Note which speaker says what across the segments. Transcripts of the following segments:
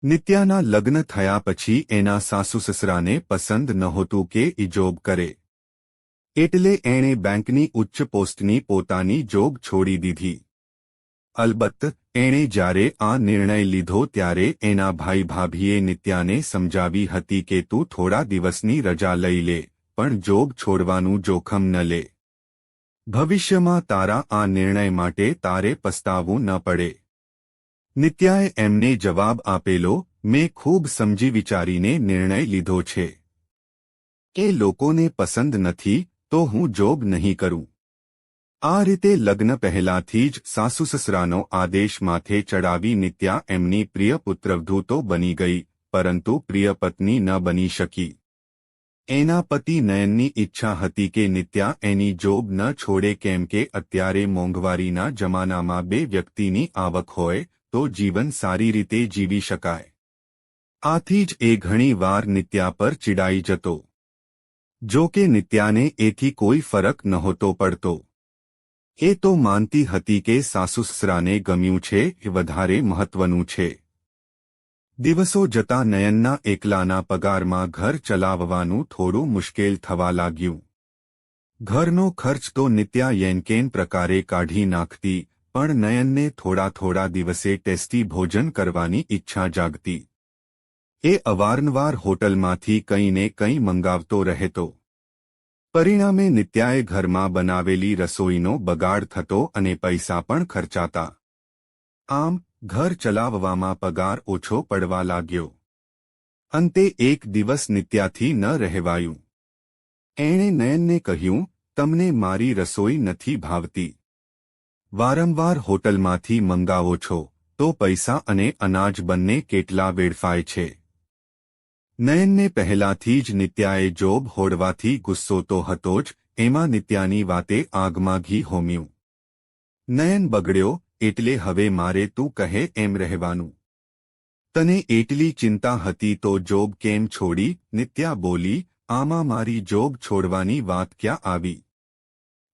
Speaker 1: નિત્યાના લગ્ન થયા પછી એના સાસુ-સસરાને પસંદ નહોતું કે એ જોબ કરે. એટલે એણે બેંકની ઉચ્ચ પોસ્ટની પોતાની જોબ છોડી દીધી. અલબત્ત એણે જ્યારે આ નિર્ણય લીધો ત્યારે એના ભાઈ ભાભીએ નિત્યાને સમજાવી હતી કે તું થોડા દિવસની રજા લઈ લે, પણ જોબ છોડવાનું જોખમ ન લે. ભવિષ્યમાં તારા આ નિર્ણય માટે તારે પસ્તાવું ન પડે. નિત્યાએ એમને જવાબ આપેલો, મેં ખૂબ સમજી વિચારીને નિર્ણય લીધો છે. એ લોકોને પસંદ નથી તો હું જોબ નહીં કરું. આ રીતે લગ્ન પહેલાથી જ સાસુ-સસરાનો આદેશ માથે ચડાવી નિત્યા એમની પ્રિય પુત્રવધૂ તો બની ગઈ, પરંતુ પ્રિય પત્ની ન બની શકી. એના પતિ નયનની ઈચ્છા હતી કે નિત્યા એની જોબ ન છોડે, કેમ કે અત્યારે મોંઘવારીના જમાનામાં બે વ્યક્તિની આવક હોય તો જીવન સારી રીતે જીવી શકાય. આથી જ એ ઘણી વાર નિત્યા પર ચીડાઈ જતો. જો કે નિત્યાને એથી કોઈ ફરક નહોતો પડતો. એ તો માનતી હતી કે સાસુ-સસરાને ગમ્યું છે એ વધારે મહત્વનું છે. દિવસો જતા નયનના એકલાના પગારમાં ઘર ચલાવવાનું થોડું મુશ્કેલ થવા લાગ્યું. ઘરનો ખર્ચ તો નિત્યા યેનકેન પ્રકારે કાઢી નાખતી, પણ નયનને થોડા દિવસે ટેસ્ટી ભોજન કરવાની ઈચ્છા જાગતી. એ અવારનવાર હોટલમાંથી કંઈ ને કંઈ મંગાવતો રહેતો. પરિણામે નિત્યાએ ઘરમાં બનાવેલી રસોઈનો બગાડ થતો અને પૈસા પણ ખર્ચાતા. આમ ઘર ચલાવવામાં પગાર ઓછો પડવા લાગ્યો. અંતે એક દિવસ નિત્યાથી ન રહેવાયું. એણે નયનને કહ્યું, તમને મારી રસોઈ નથી ભાવતી. વારંવાર હોટલમાંથી મંગાવો છો તો પૈસા અને અનાજ બંને કેટલા વેડફાય છે. નયનને પહેલાથી જ નિત્યાએ જોબ હોડવાથી ગુસ્સો તો હતો જ, એમાં નિત્યાની વાતે આગમાં ઘી હોમ્યું. નયન બગડ્યો એટલે હવે મારે તું કહે એમ રહેવાનું. તને એટલી ચિંતા હતી તો જોબ કેમ છોડી? નિત્યા બોલી, આમાં મારી જોબ છોડવાની વાત ક્યાં આવી?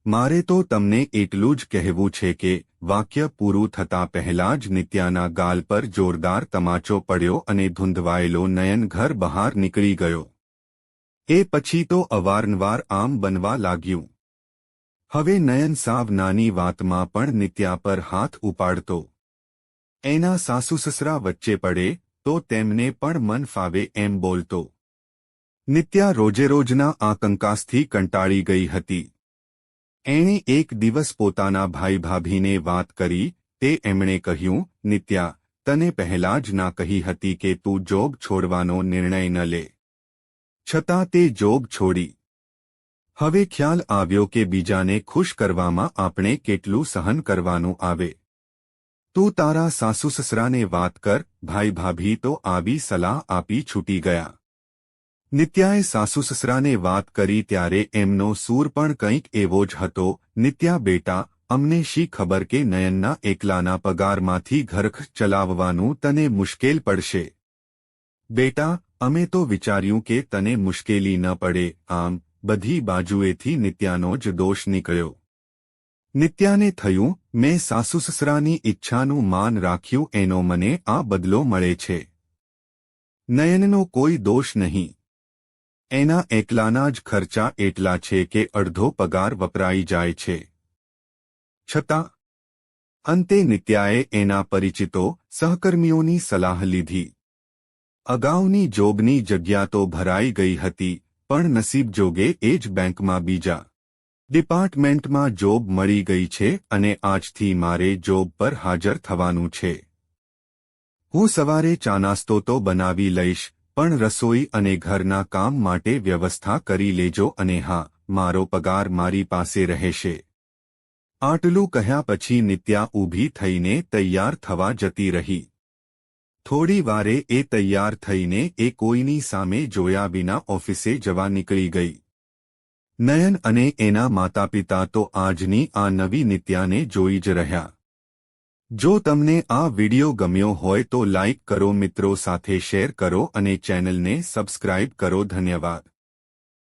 Speaker 1: મારે તો તમને એટલું જ કહેવું છે કે વાક્ય પૂરું થતાં પહેલાં જ નિત્યાના ગાલ પર જોરદાર તમાચો પડ્યો અને ધૂંધવાયેલો નયન ઘર બહાર નીકળી ગયો. એ પછી તો અવારનવાર આમ બનવા લાગ્યું. હવે નયન સાવ નાની વાતમાં પણ નિત્યા પર હાથ ઉપાડતો. એના સાસુ-સસરા વચ્ચે પડે તો તેમને પણ મન ફાવે એમ બોલતો. નિત્યા રોજેરોજના આ કંકાસથી કંટાળી ગઈ હતી. એણે એક દિવસ પોતાના ભાઈ ભાભીને વાત કરી તે એમણે કહ્યું, નિત્યા, તને પહેલાં જ ના કહી હતી કે તું જોબ છોડવાનો નિર્ણય ન લે. છતાં તે જોબ છોડી. હવે ખ્યાલ આવ્યો કે બીજાને ખુશ કરવામાં આપણે કેટલું સહન કરવાનું આવે. તું તારા સાસુ-સસરાને વાત કર. ભાઈ ભાભી તો આવી સલાહ આપી છૂટી ગયા. નિત્યાએ સાસુ-સસરાને વાત કરી ત્યારે એમનો સૂર પણ કંઈક એવો જ હતો. નિત્યા બેટા, અમને શી ખબર કે નયનના એકલાના પગારમાંથી ઘર ચલાવવાનું તને મુશ્કેલ પડશે. બેટા, અમે તો વિચાર્યું કે તને મુશ્કેલી ન પડે. આમ બધી બાજુએથી નિત્યાનો જ દોષ નીકળ્યો. નિત્યાને થયું, મેં સાસુ-સસરાની ઈચ્છાનું માન રાખ્યું એનો મને આ બદલો મળે છે. નયનનો કોઈ દોષ નહીં. એના એકલાના જ ખર્ચા એટલા છે કે અડધો પગાર વપરાઈ જાય છે. છતાં અંતે નિત્યાએ એના પરિચિતો, સહકર્મીઓની સલાહ લીધી. અગાઉની જોબની જગ્યા તો ભરાઈ ગઈ હતી, પણ નસીબ જોગે એ જ બેંકમાં બીજા ડિપાર્ટમેન્ટમાં જોબ મળી ગઈ છે અને આજથી મારે જોબ પર હાજર થવાનું છે. હું સવારે ચાનાસ્તો તો બનાવી લઈશ, પણ રસોઈ અને ઘરના કામ માટે વ્યવસ્થા કરી લેજો અને હા, મારો પગાર મારી પાસે રહેશે. આટલું કહ્યા પછી નિત્યા ઊભી થઈને તૈયાર થવા જતી રહી. થોડી વારે એ તૈયાર થઈને એ કોઈની સામે જોયા વિના ઓફિસે જવા નીકળી ગઈ. નયન અને એના માતાપિતા તો આજની આ નવી નિત્યાને જોઈ જ રહ્યા. જો તમને આ વિડિયો ગમ્યો હોય તો લાઇક કરો, મિત્રો સાથે શેર કરો અને ચેનલને સબસ્ક્રાઇબ કરો. ધન્યવાદ.